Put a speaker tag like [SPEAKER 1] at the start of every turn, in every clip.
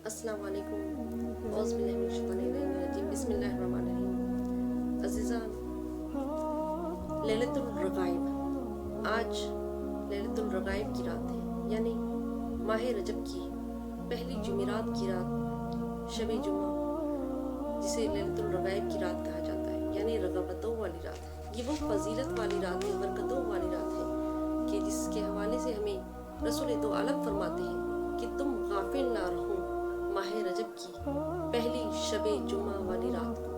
[SPEAKER 1] السلام علیکم، اعوذ باللہ من الشیطان الرجیم، بسم اللہ الرحمن الرحیم۔ عزیزان، لیلۃ الرغائب، آج لیلۃ الرغائب کی رات ہے، یعنی ماہ رجب کی پہلی جمعرات کی رات، شب جمعہ، جسے لیلۃ الرغائب کی رات کہا جاتا ہے، یعنی رغبتوں والی رات۔ یہ وہ فضیلت والی رات ہے، برکتوں والی رات ہے کہ جس کے حوالے سے ہمیں رسول دو عالم فرماتے ہیں کہ تم غافل نہ رہو ماہ رجب کی پہلی شب جمعہ والی رات کو۔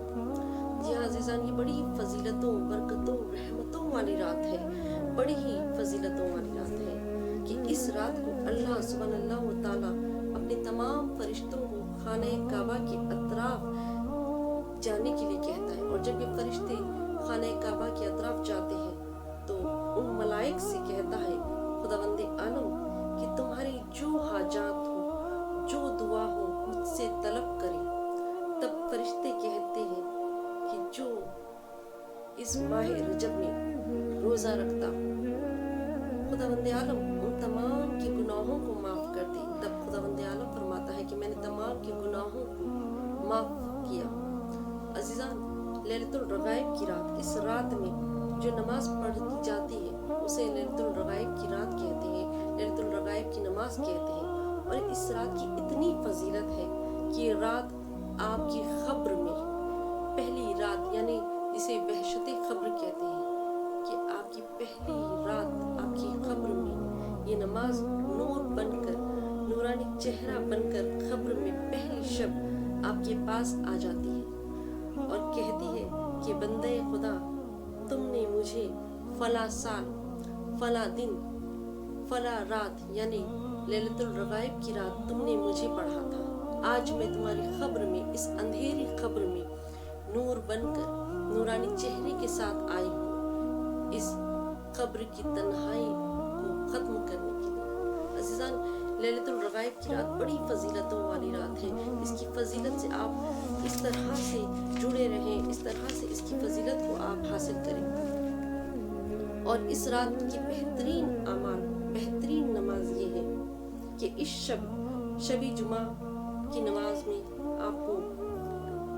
[SPEAKER 1] جی ہاں عزیزان، یہ بڑی ہی فضیلتوں، برکتوں، رحمتوں والی رات ہے، بڑی ہی فضیلتوں والی رات ہے کہ اس رات کو اللہ سبحانہ اللہ تعالیٰ اپنے تمام فرشتوں کو خانہ کعبہ کے اطراف جانے کے لیے کہتا ہے، اور جب یہ فرشتے خانہ کعبہ کے اطراف جاتے ہیں تو ان ملائک سے کہتا ہے خداوند عالم کہ تمہاری جو حاجات ہو، جو دعا ہو، مجھ سے طلب کریں۔ تب فرشتے کہتے ہیں کہ جو اس ماہ رجب میں روزہ رکھتا ہو، خداوند عالم ان تمام کے گناہوں کو معاف کر دے۔ تب خداوند عالم فرماتا ہے کہ میں نے تمام کے گناہوں کو معاف کیا۔ عزیزان، لیلۃ الرغائب کی رات، اس رات میں جو نماز پڑھی جاتی ہے اسے لیلۃ الرغائب کی رات کہتے ہیں، لیلۃ الرغائب کی نماز کہتے ہیں۔ اور اس رات کی اتنی فضیلت ہے کہ یہ رات آپ کی قبر میں پہلی رات، یعنی جسے وحشت قبر کہتے ہیں، کہ آپ کی پہلی رات آپ کی قبر میں یہ نماز نور بن کر، نورانی چہرہ بن کر قبر میں پہلی شب آپ کے پاس آ جاتی ہے اور کہتی ہے کہ بندے خدا، تم نے مجھے فلاں سال، فلاں دن، فلاں رات، یعنی لیلۃ الرغائب کی رات تم نے مجھے پڑھا تھا۔ آج میں تمہاری قبر میں، اس اندھیری قبر میں نور بن کر، نورانی چہرے کے ساتھ آئی ہوں، اس قبر کی تنہائی کو ختم کرنے کے لیے۔ عزیزان، لیلۃ الرغائب کی رات بڑی فضیلتوں والی رات ہے۔ اس کی فضیلت سے آپ اس طرح سے جڑے رہیں، اس طرح سے اس کی فضیلت کو آپ حاصل کریں، اور اس رات کی بہترین اعمال، بہترین نماز یہ ہے کہ اس شب جمعہ کی نماز میں آپ کو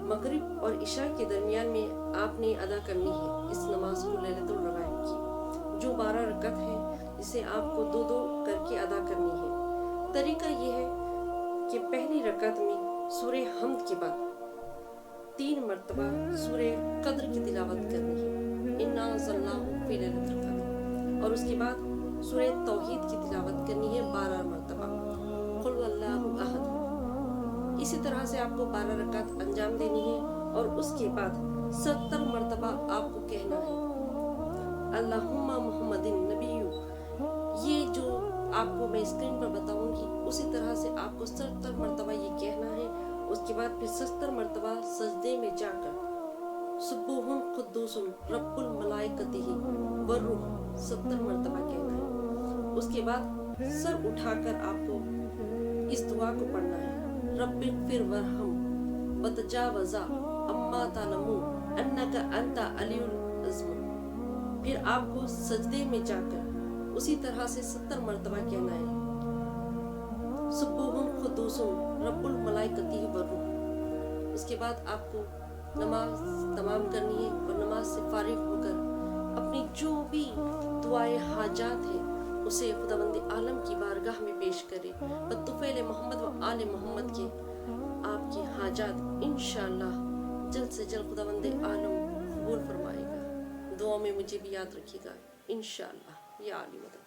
[SPEAKER 1] مغرب اور عشاء کے درمیان میں آپ نے ادا کرنی ہے اس نماز کو، لیلۃ الرغائب کی، جو 12 رکعت ہے، جسے آپ کو 2 کر کے ادا کرنی ہے۔ طریقہ یہ ہے کہ پہلی رکعت میں سورہ حمد کے بعد 3 مرتبہ سورہ قدر کی تلاوت کرنی ہے، انا انزلناہ فی لیلۃ القدر، اور اس کے بعد سورہ توحید کی تلاوت کرنی ہے 12 مرتبہ، قل هو اللہ احد۔ اسی طرح سے آپ کو 12 رکعت انجام دینی ہے، اور اس کے بعد 70 مرتبہ آپ کو کہنا ہے اللہم محمد نبی۔ یہ جو آپ کو میں اسکرین پر بتاؤں گی اسی طرح سے آپ کو 70 مرتبہ یہ کہنا ہے۔ اس کے بعد پھر 70 مرتبہ سجدے میں جا کر سبوح قدوس رب الملائکۃ والروح 70 مرتبہ کہنا ہے۔ اس کے بعد سر اٹھا کر آپ کو اس دعا کو پڑھنا ہے، رب اغفر ورحم وتجاوز عما تعلمون انک انت علی العظیم۔ پھر آپ کو سجدے میں جا کر اسی طرح سے 70 مرتبہ کہنا ہے سبوح قدوس رب الملائکۃ والروح۔ اس کے بعد آپ کو نماز تمام کرنی ہے، اور نماز سے فارغ ہو کر اپنی جو بھی دعائے حاجات ہے اسے خداوند عالم کی بارگاہ میں پیش کرے، بطفیل محمد و آل محمد کے آپ کی حاجات انشاءاللہ جلد سے جلد خداوند عالم قبول فرمائے گا۔ دعا میں مجھے بھی یاد رکھیے گا انشاءاللہ، یا علی مدد۔